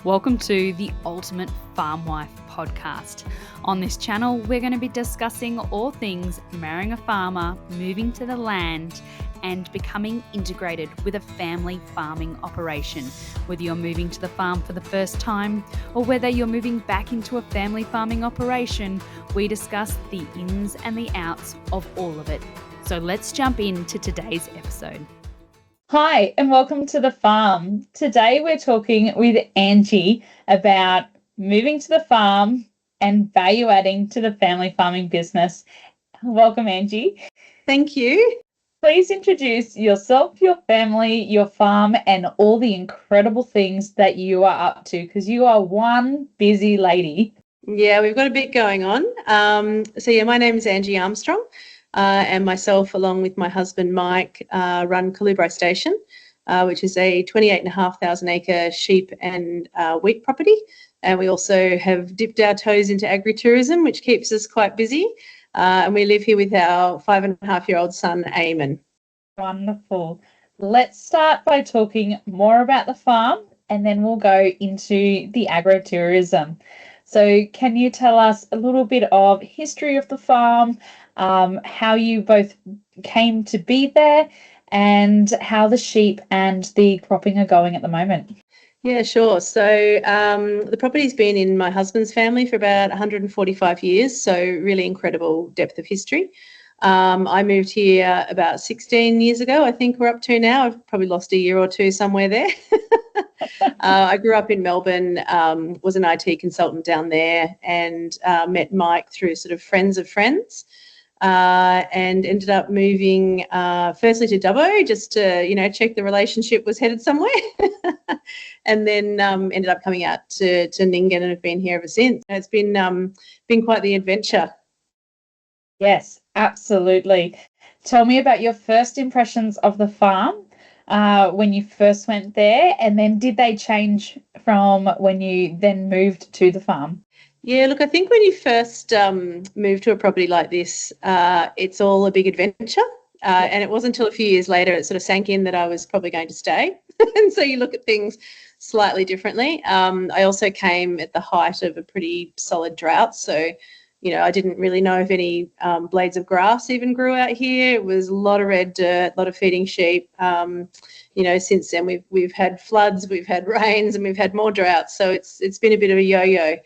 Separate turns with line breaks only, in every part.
Welcome to the Ultimate Farm Wife podcast. On this channel, we're going to be discussing all things marrying a farmer, moving to the land, and becoming integrated with a family farming operation. Whether you're moving to the farm for the first time or whether you're moving back into a family farming operation, we discuss the ins and the outs of all of it. So let's jump into today's episode.
Hi, and welcome to the farm. Today we're talking with Angie about moving to the farm and value adding to the family farming business. Welcome, Angie.
Thank you.
Please introduce yourself, your family, your farm, and all the incredible things that you are up to, because you are one busy lady.
Yeah, we've got a bit going on. My name is Angie Armstrong. And myself, along with my husband Mike, run Callubri Station, which is a 28,500 acre sheep and wheat property. And we also have dipped our toes into agritourism, which keeps us quite busy. And we live here with our 5.5-year-old son, Eamon.
Wonderful. Let's start by talking more about the farm, and then we'll go into the agritourism. So can you tell us a little bit of history of the farm, how you both came to be there, and how the sheep and the cropping are going at the moment?
Yeah, sure. So the property's been in my husband's family for about 145 years, so really incredible depth of history. I moved here about 16 years ago, I think we're up to now. I've probably lost a year or two somewhere there. I grew up in Melbourne, was an IT consultant down there, and met Mike through sort of friends of friends. And ended up moving firstly to Dubbo just to, check the relationship was headed somewhere. And then ended up coming out to Nyngan and have been here ever since. It's been quite the adventure.
Yes, absolutely. Tell me about your first impressions of the farm when you first went there, and then did they change from when you then moved to the farm?
Yeah, look, I think when you first move to a property like this, it's all a big adventure. And it wasn't until a few years later it sort of sank in that I was probably going to stay. And so you look at things slightly differently. I also came at the height of a pretty solid drought. So, I didn't really know if any blades of grass even grew out here. It was a lot of red dirt, a lot of feeding sheep. Since then we've had floods, we've had rains, and we've had more droughts. So it's been a bit of a yo-yo.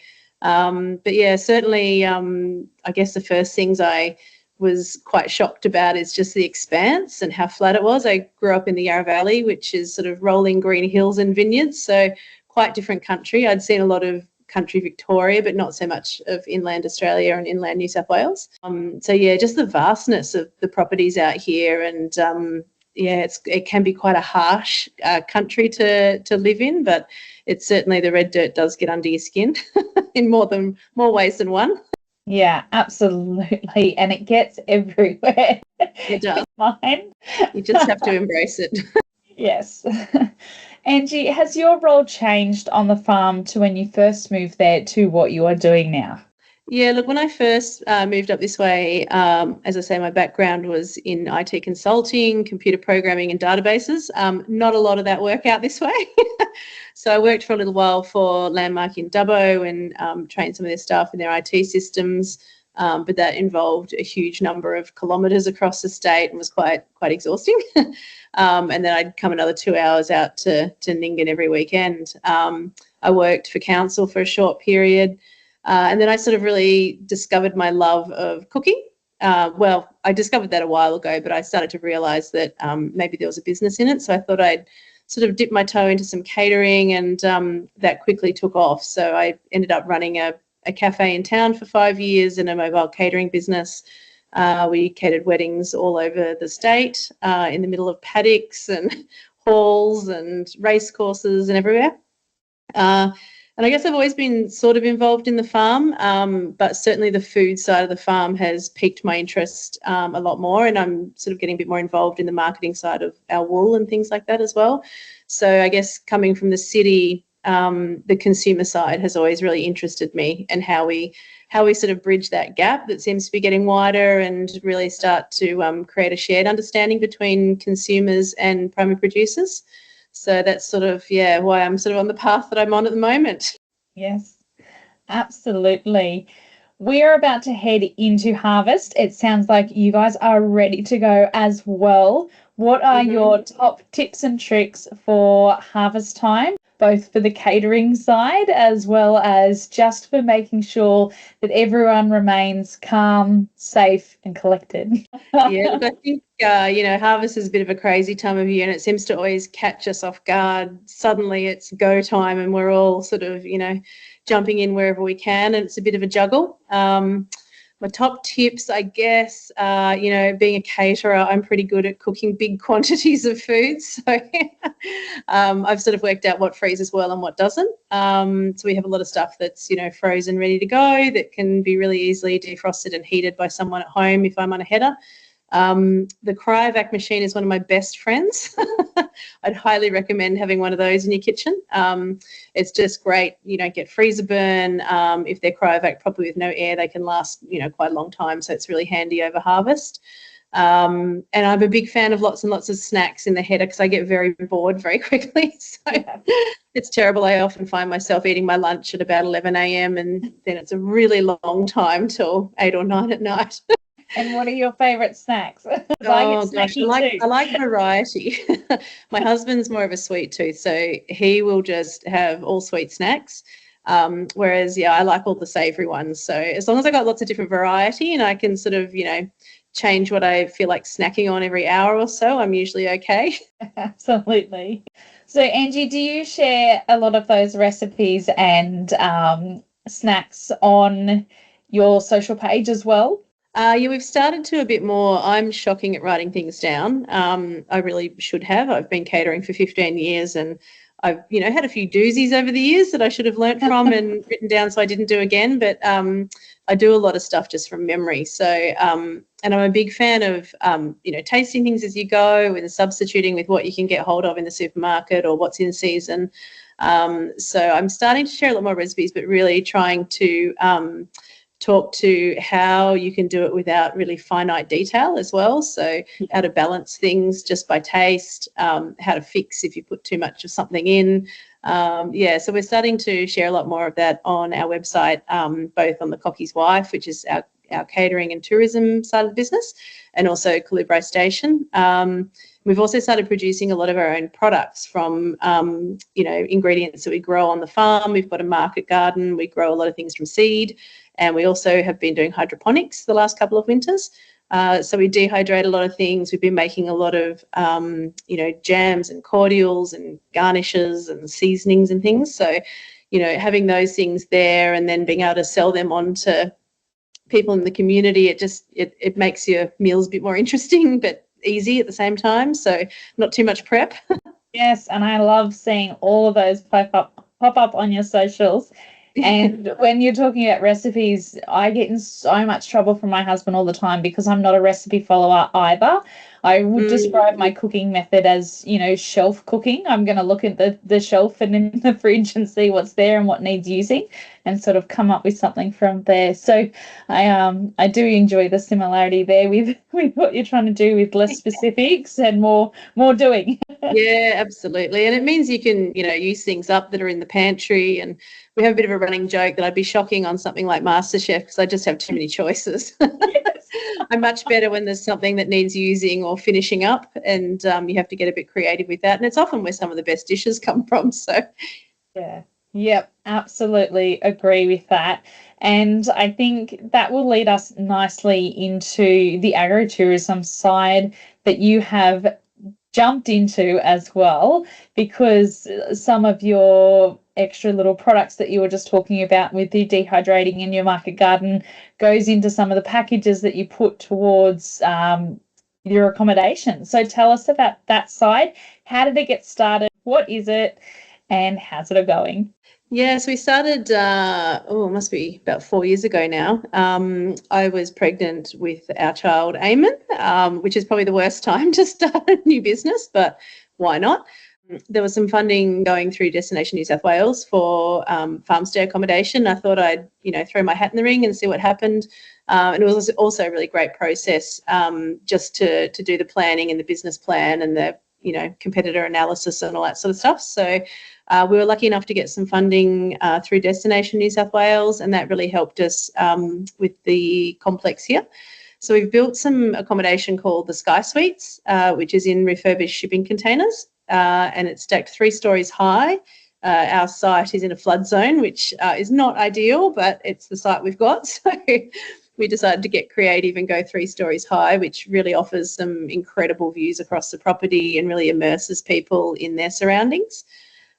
But yeah, certainly, I guess the first things I was quite shocked about is just the expanse and how flat it was. I grew up in the Yarra Valley, which is sort of rolling green hills and vineyards, so quite different country. I'd seen a lot of country Victoria, but not so much of inland Australia and inland New South Wales. Just the vastness of the properties out here, and it can be quite a harsh country to live in, but it's certainly the red dirt does get under your skin in more ways than one.
Yeah, absolutely. And it gets everywhere.
It does.
Mine.
You just have to embrace it.
Yes. Angie, has your role changed on the farm to when you first moved there to what you are doing now?
Yeah, look, when I first moved up this way, as I say, my background was in IT consulting, computer programming and databases. Not a lot of that work out this way. So I worked for a little while for Landmark in Dubbo and trained some of their staff in their IT systems, but that involved a huge number of kilometres across the state and was quite exhausting. And then I'd come another 2 hours out to Nyngan every weekend. I worked for council for a short period. And then I sort of really discovered my love of cooking. I discovered that a while ago, but I started to realise that maybe there was a business in it. So I thought I'd sort of dip my toe into some catering, and that quickly took off. So I ended up running a cafe in town for 5 years and a mobile catering business. We catered weddings all over the state, in the middle of paddocks and halls and race courses and everywhere. And I guess I've always been sort of involved in the farm, but certainly the food side of the farm has piqued my interest a lot more, and I'm sort of getting a bit more involved in the marketing side of our wool and things like that as well. So I guess coming from the city, the consumer side has always really interested me, and how we sort of bridge that gap that seems to be getting wider and really start to create a shared understanding between consumers and primary producers. So that's sort of, why I'm sort of on the path that I'm on at the moment.
Yes, absolutely. We are about to head into harvest. It sounds like you guys are ready to go as well. What are your top tips and tricks for harvest time, both for the catering side as well as just for making sure that everyone remains calm, safe, and collected?
Yeah, look, I think, harvest is a bit of a crazy time of year, and it seems to always catch us off guard. Suddenly it's go time and we're all sort of, jumping in wherever we can, and it's a bit of a juggle. My top tips, I guess, being a caterer, I'm pretty good at cooking big quantities of food. So I've sort of worked out what freezes well and what doesn't. So we have a lot of stuff that's, frozen, ready to go, that can be really easily defrosted and heated by someone at home if I'm on a header. The cryovac machine is one of my best friends. I'd highly recommend having one of those in your kitchen. It's just great. You don't get freezer burn. If they're cryovac properly with no air, they can last, quite a long time. So it's really handy over harvest. And I'm a big fan of lots and lots of snacks in the header because I get very bored very quickly. So it's terrible. I often find myself eating my lunch at about 11 a.m. and then it's a really long time till 8 or 9 at night.
And what are your favourite snacks?
Oh gosh, I like variety. My husband's more of a sweet tooth, so he will just have all sweet snacks. Whereas, I like all the savoury ones. So as long as I got lots of different variety and I can sort of, change what I feel like snacking on every hour or so, I'm usually okay.
Absolutely. So, Angie, do you share a lot of those recipes and snacks on your social page as well?
We've started to a bit more. I'm shocking at writing things down. I really should have. I've been catering for 15 years and I've, had a few doozies over the years that I should have learnt from and written down so I didn't do again. But I do a lot of stuff just from memory. So, and I'm a big fan of, tasting things as you go and substituting with what you can get hold of in the supermarket or what's in season. So I'm starting to share a lot more recipes, but really trying to talk to how you can do it without really finite detail as well. So how to balance things just by taste, how to fix if you put too much of something in. So we're starting to share a lot more of that on our website, both on the Cockie's Wife, which is our catering and tourism side of the business, and also Callubri Station. We've also started producing a lot of our own products from, ingredients that we grow on the farm. We've got a market garden. We grow a lot of things from seed. And we also have been doing hydroponics the last couple of winters. So we dehydrate a lot of things. We've been making a lot of, jams and cordials and garnishes and seasonings and things. So, having those things there and then being able to sell them on to people in the community, it makes your meals a bit more interesting but easy at the same time. So not too much prep.
Yes, and I love seeing all of those pop up on your socials. And when you're talking about recipes, I get in so much trouble from my husband all the time because I'm not a recipe follower either. I would describe my cooking method as, shelf cooking. I'm going to look at the shelf and in the fridge and see what's there and what needs using and sort of come up with something from there. So I do enjoy the similarity there with what you're trying to do with less specifics and more doing.
Yeah, absolutely. And it means you can, use things up that are in the pantry. And we have a bit of a running joke that I'd be shocking on something like MasterChef because I just have too many choices. Yes. I'm much better when there's something that needs using or finishing up, and you have to get a bit creative with that. And it's often where some of the best dishes come from. So,
yeah. Yep, absolutely agree with that. And I think that will lead us nicely into the agritourism side that you have jumped into as well, because some of your extra little products that you were just talking about with the dehydrating in your market garden goes into some of the packages that you put towards your accommodation. So tell us about that side. How did it get started? What is it? And how's it going?
Yeah, so we started, it must be about 4 years ago now. I was pregnant with our child, Eamon, which is probably the worst time to start a new business, but why not? There was some funding going through Destination New South Wales for farmstay accommodation. I thought I'd, throw my hat in the ring and see what happened. And it was also a really great process just to do the planning and the business plan and the competitor analysis and all that sort of stuff. So we were lucky enough to get some funding through Destination New South Wales, and that really helped us with the complex here. So we've built some accommodation called the Sky Suites, which is in refurbished shipping containers, and it's stacked 3 stories high. Our site is in a flood zone, which is not ideal, but it's the site we've got. So we decided to get creative and go 3 stories high, which really offers some incredible views across the property and really immerses people in their surroundings.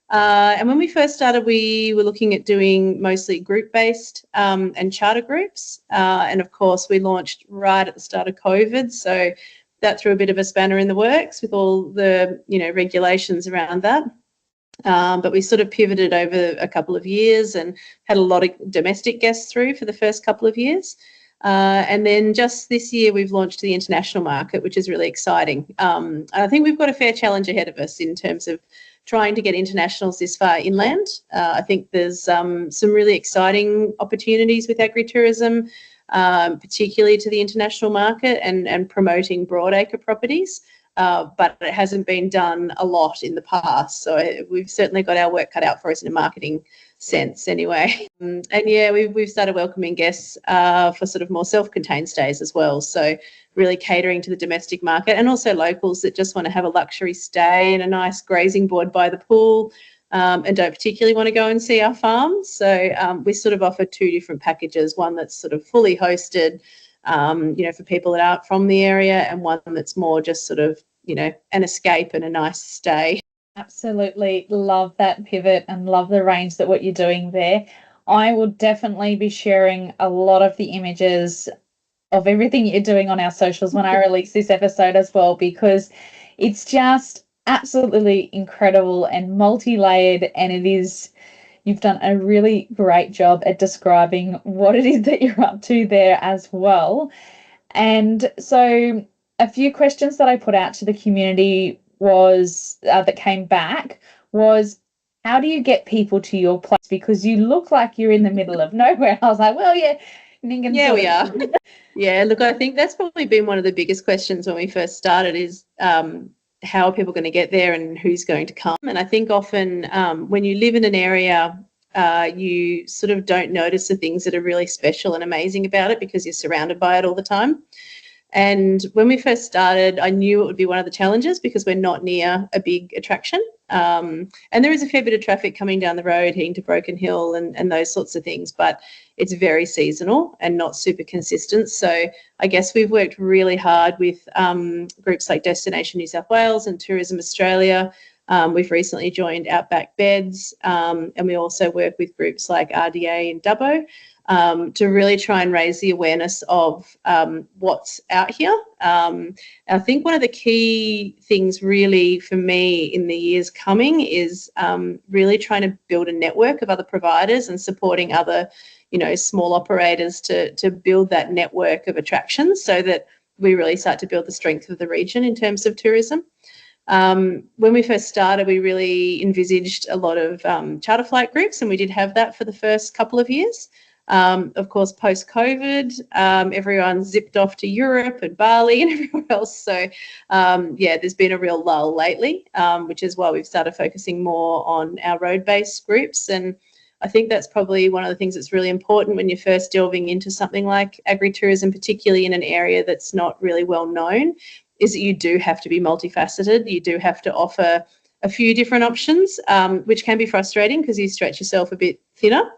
And when we first started, we were looking at doing mostly group-based and charter groups. And of course, we launched right at the start of COVID. So that threw a bit of a spanner in the works with all the, regulations around that. But we sort of pivoted over a couple of years and had a lot of domestic guests through for the first couple of years. And then just this year, we've launched the international market, which is really exciting. I think we've got a fair challenge ahead of us in terms of trying to get internationals this far inland. I think there's some really exciting opportunities with agritourism, particularly to the international market and promoting broadacre properties. But it hasn't been done a lot in the past. So we've certainly got our work cut out for us in a marketing sense anyway. And yeah, we've started welcoming guests for sort of more self-contained stays as well. So really catering to the domestic market and also locals that just want to have a luxury stay and a nice grazing board by the pool and don't particularly want to go and see our farm. So we sort of offer 2 different packages, one that's sort of fully hosted, for people that aren't from the area, and one that's more just sort of, an escape and a nice stay.
Absolutely love that pivot and love the range that what you're doing there. I will definitely be sharing a lot of the images of everything you're doing on our socials when I release this episode as well, because it's just absolutely incredible and multi-layered, and you've done a really great job at describing what it is that you're up to there as well. And so a few questions that I put out to the community was that came back was, how do you get people to your place? Because you look like you're in the middle of nowhere. I was like, well, yeah.
Yeah, we are. Yeah, look, I think that's probably been one of the biggest questions when we first started is how are people going to get there and who's going to come? And I think often when you live in an area, you sort of don't notice the things that are really special and amazing about it because you're surrounded by it all the time. And when we first started, I knew it would be one of the challenges because we're not near a big attraction. And there is a fair bit of traffic coming down the road, heading to Broken Hill and those sorts of things, but it's very seasonal and not super consistent. So I guess we've worked really hard with groups like Destination New South Wales and Tourism Australia. We've recently joined Outback Beds, and we also work with groups like RDA and Dubbo to really try and raise the awareness of what's out here. I think one of the key things really for me in the years coming is really trying to build a network of other providers and supporting other, small operators to build that network of attractions so that we really start to build the strength of the region in terms of tourism. When we first started, we really envisaged a lot of charter flight groups, and we did have that for the first couple of years. Of course, post-COVID, everyone zipped off to Europe and Bali and everywhere else. So, there's been a real lull lately, which is why we've started focusing more on our road-based groups. And I think that's probably one of the things that's really important when you're first delving into something like agritourism, particularly in an area that's not really well known, is that you do have to be multifaceted. You do have to offer a few different options, which can be frustrating because you stretch yourself a bit thinner.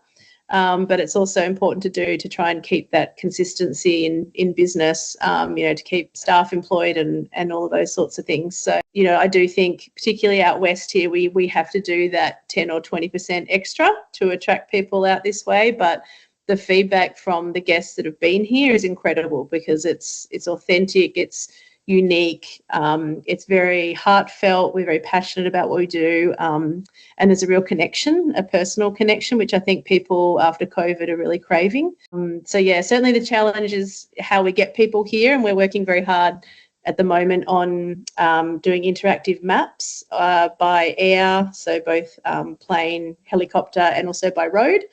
But it's also important to do to try and keep that consistency in business, to keep staff employed and all of those sorts of things. So, I do think particularly out west here, we have to do that 10 or 20% extra to attract people out this way. But the feedback from the guests that have been here is incredible because it's authentic, it's unique, it's very heartfelt, we're very passionate about what we do, and there's a real connection, a personal connection, which I think people after COVID are really craving. Certainly the challenge is how we get people here, and we're working very hard at the moment on doing interactive maps by air, so both plane, helicopter, and also by road.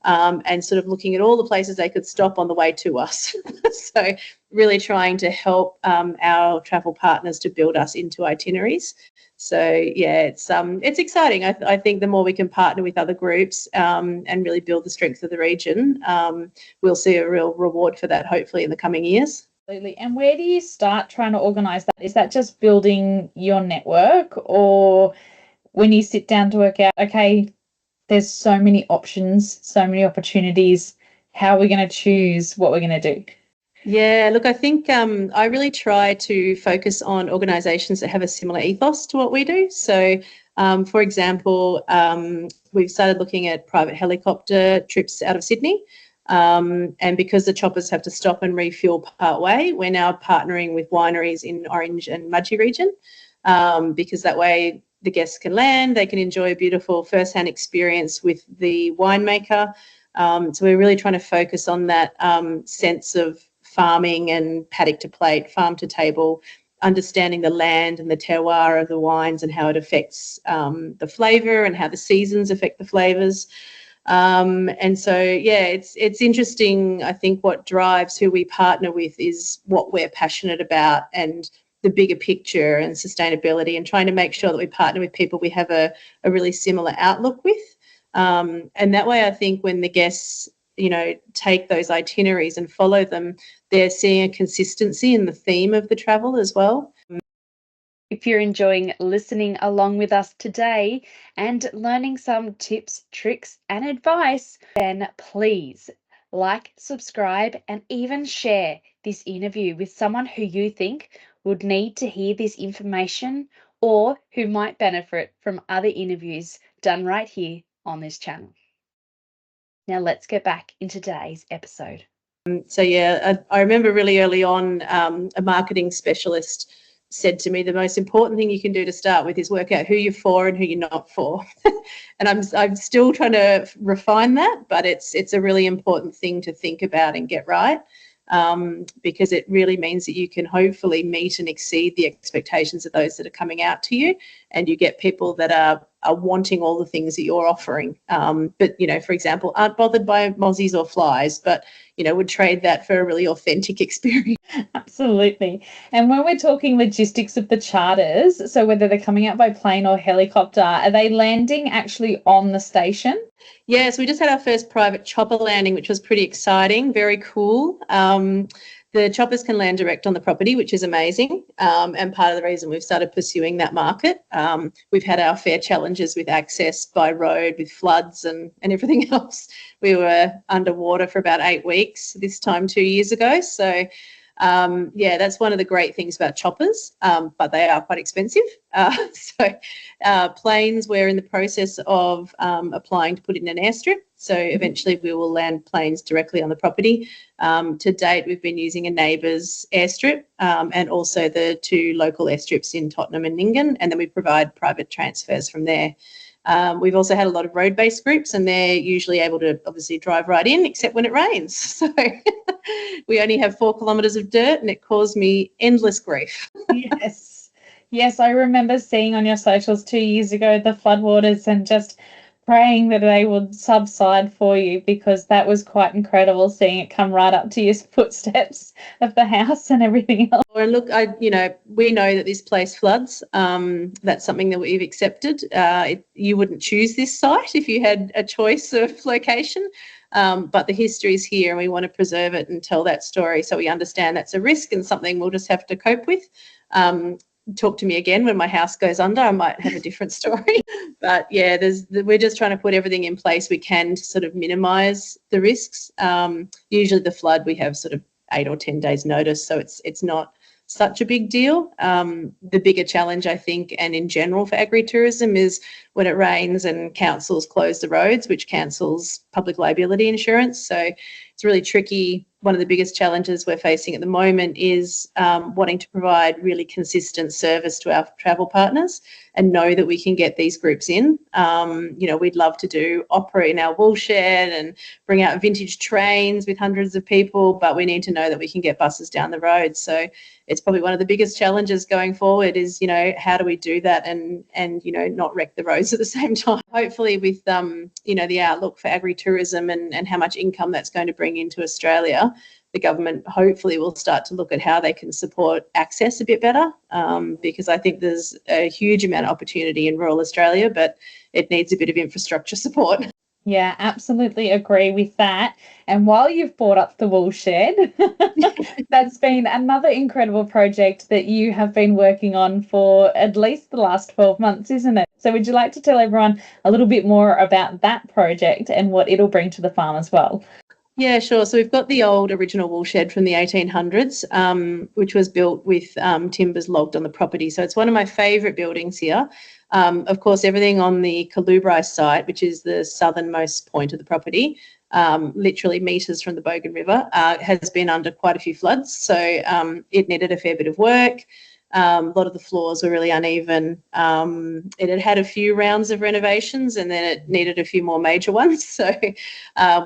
and sort of looking at all the places they could stop on the way to us. So really trying to help our travel partners to build us into itineraries. So yeah, it's exciting. I think the more we can partner with other groups and really build the strength of the region, we'll see a real reward for that hopefully in the coming years.
Absolutely. And where do you start trying to organise that? Is that just building your network, or when you sit down to work out, okay, there's so many options, so many opportunities, how are we going to choose what we're going to do?
Yeah, look, I think I really try to focus on organisations that have a similar ethos to what we do. So, for example, we've started looking at private helicopter trips out of Sydney. And because the choppers have to stop and refuel part way, we're now partnering with wineries in Orange and Mudgee region, because that way the guests can land, they can enjoy a beautiful first-hand experience with the winemaker. So we're really trying to focus on that sense of farming and paddock to plate, farm to table, understanding the land and the terroir of the wines and how it affects the flavour and how the seasons affect the flavours. And so, yeah, it's interesting. I think what drives who we partner with is what we're passionate about and the bigger picture and sustainability, and trying to make sure that we partner with people we have a really similar outlook with. And that way, I think when the guests, take those itineraries and follow them, they're seeing a consistency in the theme of the travel as well.
If you're enjoying listening along with us today and learning some tips, tricks, and advice, then please like, subscribe, and even share this interview with someone who you think would need to hear this information or who might benefit from other interviews done right here on this channel. Now let's get back into today's episode.
So yeah, I remember really early on, a marketing specialist said to me, the most important thing you can do to start with is work out who you're for and who you're not for. And I'm still trying to refine that, but it's a really important thing to think about and get right, because it really means that you can hopefully meet and exceed the expectations of those that are coming out to you, and you get people that are wanting all the things that you're offering, but for example, aren't bothered by mozzies or flies, but would trade that for a really authentic experience.
Absolutely. And when we're talking logistics of the charters, so whether they're coming out by plane or helicopter, are they landing actually on the station?
Yes, we just had our first private chopper landing, which was pretty exciting, very cool. The choppers can land direct on the property, which is amazing, and part of the reason we've started pursuing that market. We've had our fair challenges with access by road, with floods and everything else. We were underwater for about 8 weeks this time 2 years ago. So, that's one of the great things about choppers, but they are quite expensive. Planes, we're in the process of applying to put in an airstrip. So eventually we will land planes directly on the property. To date, we've been using a neighbour's airstrip, and also the 2 local airstrips in Tottenham and Nyngan, and then we provide private transfers from there. We've also had a lot of road-based groups, and they're usually able to obviously drive right in, except when it rains. So we only have 4 kilometres of dirt, and it caused me endless grief.
Yes, I remember seeing on your socials 2 years ago the floodwaters and just praying that they would subside for you, because that was quite incredible, seeing it come right up to your footsteps of the house and everything else.
And look, we know that this place floods. That's something that we've accepted. You wouldn't choose this site if you had a choice of location, but the history is here and we want to preserve it and tell that story, so we understand that's a risk and something we'll just have to cope with. Talk to me again when my house goes under, I might have a different story. But yeah, we're just trying to put everything in place we can to sort of minimise the risks. Usually the flood, we have sort of 8 or 10 days notice, so it's not such a big deal. The bigger challenge, I think, and in general for agritourism, is when it rains and councils close the roads, which cancels public liability insurance. So it's really tricky. One of the biggest challenges we're facing at the moment is wanting to provide really consistent service to our travel partners and know that we can get these groups in. We'd love to operate in our wool shed and bring out vintage trains with hundreds of people, but we need to know that we can get buses down the road. So it's probably one of the biggest challenges going forward is, how do we do that and not wreck the roads worries at the same time. Hopefully with, the outlook for agritourism and how much income that's going to bring into Australia, the government hopefully will start to look at how they can support access a bit better, because I think there's a huge amount of opportunity in rural Australia, but it needs a bit of infrastructure support.
Yeah, absolutely agree with that. And while you've brought up the wool shed, that's been another incredible project that you have been working on for at least the last 12 months, isn't it? So would you like to tell everyone a little bit more about that project and what it'll bring to the farm as well?
Yeah, sure. So we've got the old original wool shed from the 1800s, which was built with timbers logged on the property. So it's one of my favourite buildings here. Of course, everything on the Callubri site, which is the southernmost point of the property, literally metres from the Bogan River, has been under quite a few floods. So it needed a fair bit of work. A lot of the floors were really uneven. It had had a few rounds of renovations and then it needed a few more major ones. So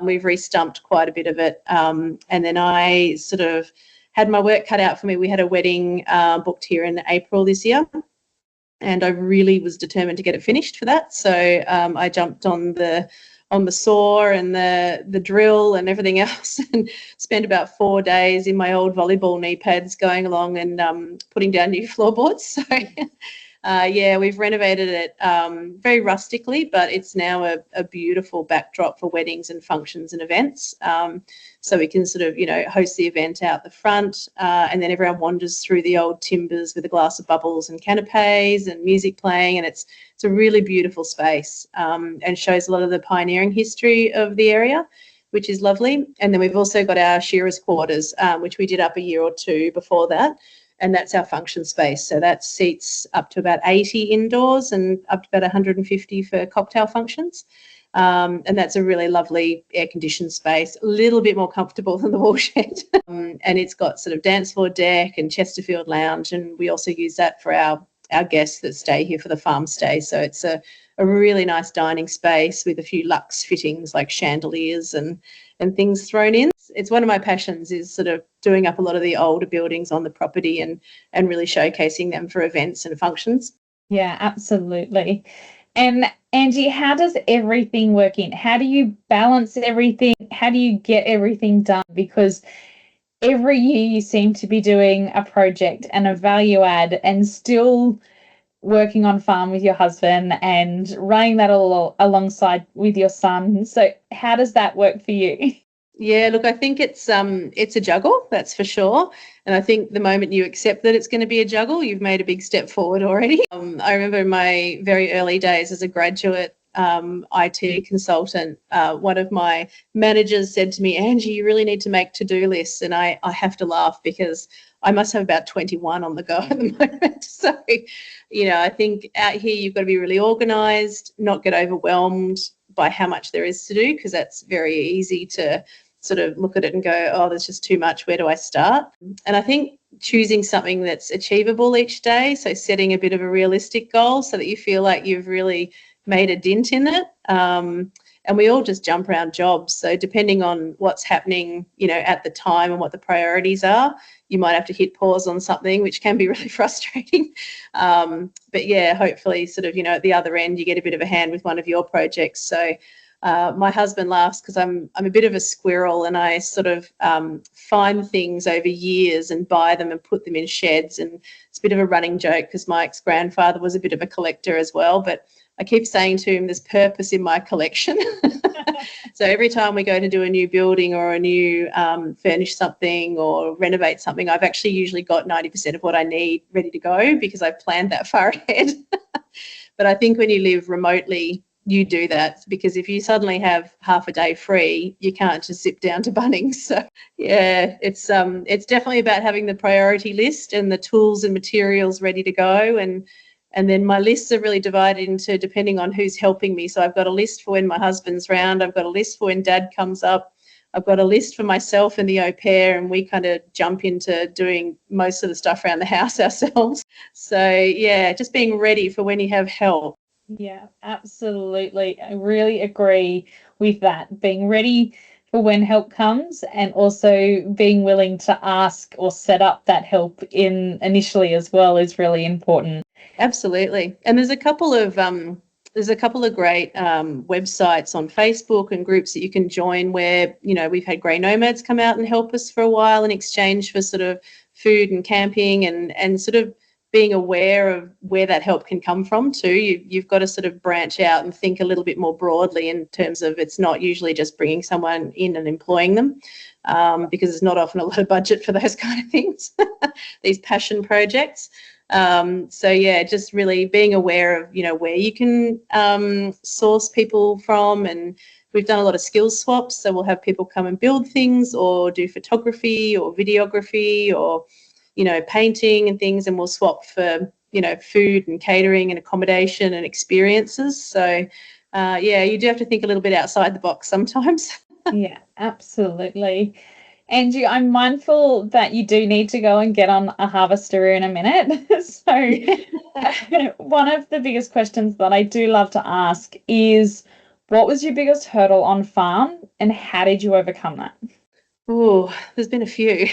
we've re-stumped quite a bit of it. And then I sort of had my work cut out for me. We had a wedding booked here in April this year, and I really was determined to get it finished for that. So I jumped on the saw and the drill and everything else, and spent about 4 days in my old volleyball knee pads going along and putting down new floorboards. So we've renovated it very rustically, but it's now a beautiful backdrop for weddings and functions and events. So we can sort of, host the event out the front, and then everyone wanders through the old timbers with a glass of bubbles and canapes and music playing, and it's a really beautiful space, and shows a lot of the pioneering history of the area, which is lovely. And then we've also got our shearers' quarters, which we did up a year or two before that, and that's our function space. So that seats up to about 80 indoors and up to about 150 for cocktail functions. And that's a really lovely air-conditioned space, a little bit more comfortable than the wool shed. And it's got sort of dance floor deck and Chesterfield lounge, and we also use that for our guests that stay here for the farm stay. So it's a really nice dining space with a few luxe fittings like chandeliers and things thrown in. It's one of my passions, is sort of doing up a lot of the older buildings on the property and really showcasing them for events and functions.
Yeah, absolutely. And Angie, how does everything work in? How do you balance everything? How do you get everything done? Because every year you seem to be doing a project and a value add and still working on farm with your husband and running that all alongside with your son. So how does that work for you?
Yeah, look, I think it's a juggle, that's for sure. And I think the moment you accept that it's going to be a juggle, you've made a big step forward already. I remember in my very early days as a graduate IT consultant, one of my managers said to me, Angie, you really need to make to-do lists. And I have to laugh because I must have about 21 on the go at the moment. So, I think out here you've got to be really organised, not get overwhelmed by how much there is to do, because that's very easy to sort of look at it and go, oh, there's just too much, where do I start? And I think choosing something that's achievable each day, so setting a bit of a realistic goal so that you feel like you've really made a dent in it. And we all just jump around jobs. So depending on what's happening, at the time and what the priorities are, you might have to hit pause on something, which can be really frustrating. But yeah, hopefully sort of, at the other end, you get a bit of a hand with one of your projects. So my husband laughs because I'm a bit of a squirrel, and I sort of find things over years and buy them and put them in sheds. And it's a bit of a running joke because Mike's grandfather was a bit of a collector as well. But I keep saying to him, there's purpose in my collection. So every time we go to do a new building or a new furnish something or renovate something, I've actually usually got 90% of what I need ready to go because I've planned that far ahead. But I think when you live remotely, you do that, because if you suddenly have half a day free, you can't just zip down to Bunnings. So yeah, it's definitely about having the priority list and the tools and materials ready to go. And then my lists are really divided into depending on who's helping me. So I've got a list for when my husband's round. I've got a list for when Dad comes up. I've got a list for myself and the au pair, and we kind of jump into doing most of the stuff around the house ourselves. So yeah, just being ready for when you have help.
Yeah, absolutely. I really agree with that. Being ready for when help comes, and also being willing to ask or set up that help initially as well is really important.
Absolutely. And there's a couple of there's a couple of great websites on Facebook and groups that you can join where, we've had grey nomads come out and help us for a while in exchange for sort of food and camping and sort of being aware of where that help can come from too. You've got to sort of branch out and think a little bit more broadly in terms of it's not usually just bringing someone in and employing them, because there's not often a lot of budget for those kind of things, these passion projects. So yeah, just really being aware of, where you can source people from. And we've done a lot of skills swaps. So we'll have people come and build things or do photography or videography or, painting and things, and we'll swap for, food and catering and accommodation and experiences. So yeah, you do have to think a little bit outside the box sometimes.
Yeah, absolutely. Angie, I'm mindful that you do need to go and get on a harvester in a minute. So one of the biggest questions that I do love to ask is, what was your biggest hurdle on farm and how did you overcome that?
Oh, there's been a few.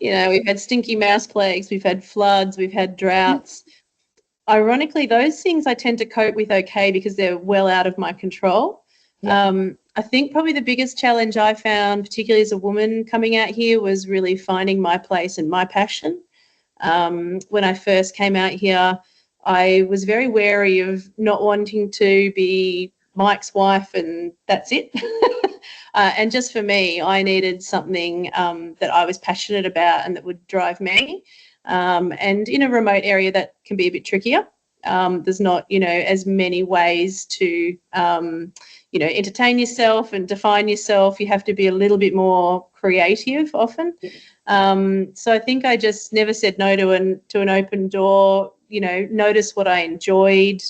We've had stinky mouse plagues, we've had floods, we've had droughts. Ironically, those things I tend to cope with okay because they're well out of my control. Yeah. I think probably the biggest challenge I found, particularly as a woman coming out here, was really finding my place and my passion. When I first came out here, I was very wary of not wanting to be Mike's wife and that's it. And just for me, I needed something that I was passionate about and that would drive me. And in a remote area, that can be a bit trickier. There's not, as many ways to, entertain yourself and define yourself. You have to be a little bit more creative often. So I think I just never said no to an open door, noticed what I enjoyed,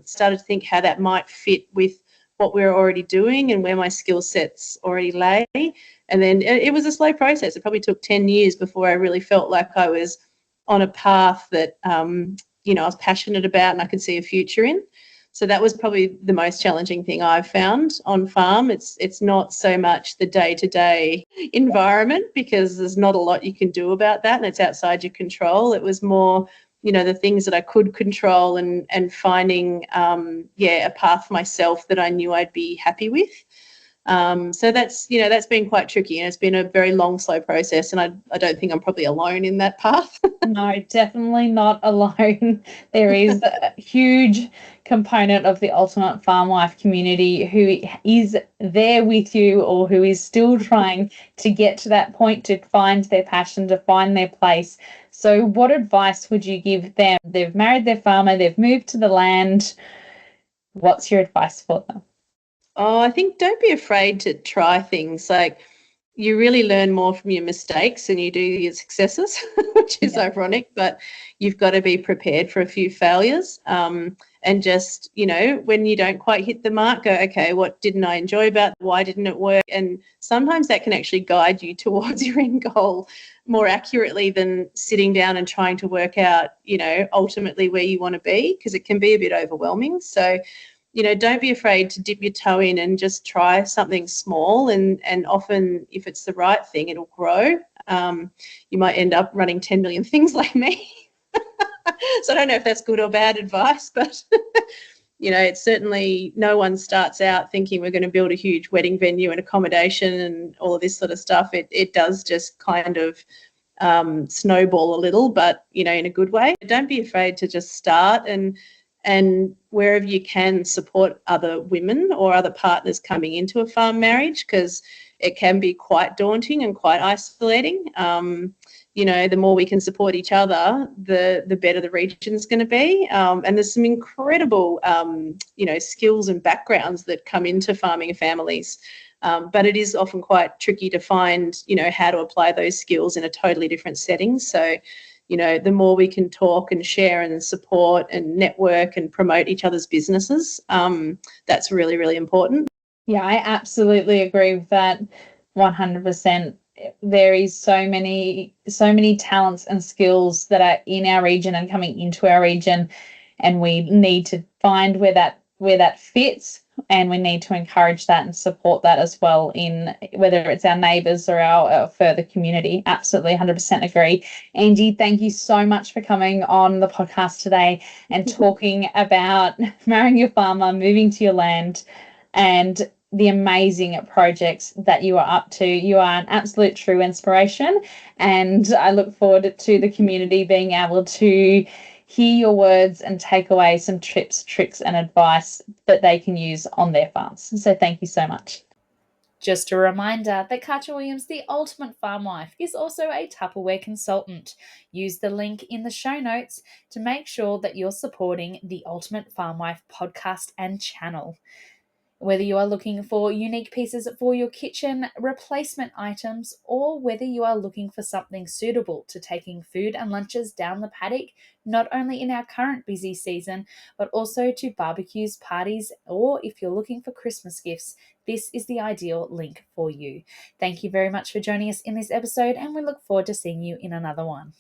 started to think how that might fit with what we were already doing and where my skill sets already lay. And then it was a slow process. It probably took 10 years before I really felt like I was on a path that, I was passionate about and I could see a future in. So that was probably the most challenging thing I've found on farm. It's not so much the day-to-day environment because there's not a lot you can do about that and it's outside your control. It was more, the things that I could control and finding, a path for myself that I knew I'd be happy with. So that's been quite tricky and it's been a very long, slow process and I don't think I'm probably alone in that path.
No, definitely not alone. There is a huge component of the Ultimate Farm Wife community who is there with you or who is still trying to get to that point to find their passion, to find their place. So what advice would you give them? They've married their farmer, they've moved to the land. What's your advice for them?
Oh, I think don't be afraid to try things. Like you really learn more from your mistakes than you do your successes, which is ironic, but you've got to be prepared for a few failures. And just, when you don't quite hit the mark, go, okay, what didn't I enjoy about it? Why didn't it work? And sometimes that can actually guide you towards your end goal more accurately than sitting down and trying to work out, ultimately where you want to be, because it can be a bit overwhelming. So, don't be afraid to dip your toe in and just try something small. And often if it's the right thing, it'll grow. You might end up running 10 million things like me. So I don't know if that's good or bad advice, but, it's certainly no one starts out thinking we're going to build a huge wedding venue and accommodation and all of this sort of stuff. It does just kind of snowball a little, but, in a good way. Don't be afraid to just start and wherever you can support other women or other partners coming into a farm marriage, because it can be quite daunting and quite isolating. The more we can support each other, the better the region's going to be. And there's some incredible, skills and backgrounds that come into farming families. But it is often quite tricky to find, how to apply those skills in a totally different setting. So, the more we can talk and share and support and network and promote each other's businesses, that's really, really important.
Yeah, I absolutely agree with that 100%. There is so many talents and skills that are in our region and coming into our region, and we need to find where that fits, and we need to encourage that and support that as well, in whether it's our neighbours or our further community. Absolutely, 100% agree. Angie, thank you so much for coming on the podcast today and talking about marrying your farmer, moving to your land, and the amazing projects that you are up to. You are an absolute true inspiration, and I look forward to the community being able to hear your words and take away some tips, tricks, and advice that they can use on their farms. So thank you so much.
Just a reminder that Katja Williams, the ultimate farm wife, is also a Tupperware consultant. Use the link in the show notes to make sure that you're supporting the Ultimate Farm Wife podcast and channel. Whether you are looking for unique pieces for your kitchen, replacement items, or whether you are looking for something suitable to taking food and lunches down the paddock, not only in our current busy season, but also to barbecues, parties, or if you're looking for Christmas gifts, this is the ideal link for you. Thank you very much for joining us in this episode, and we look forward to seeing you in another one.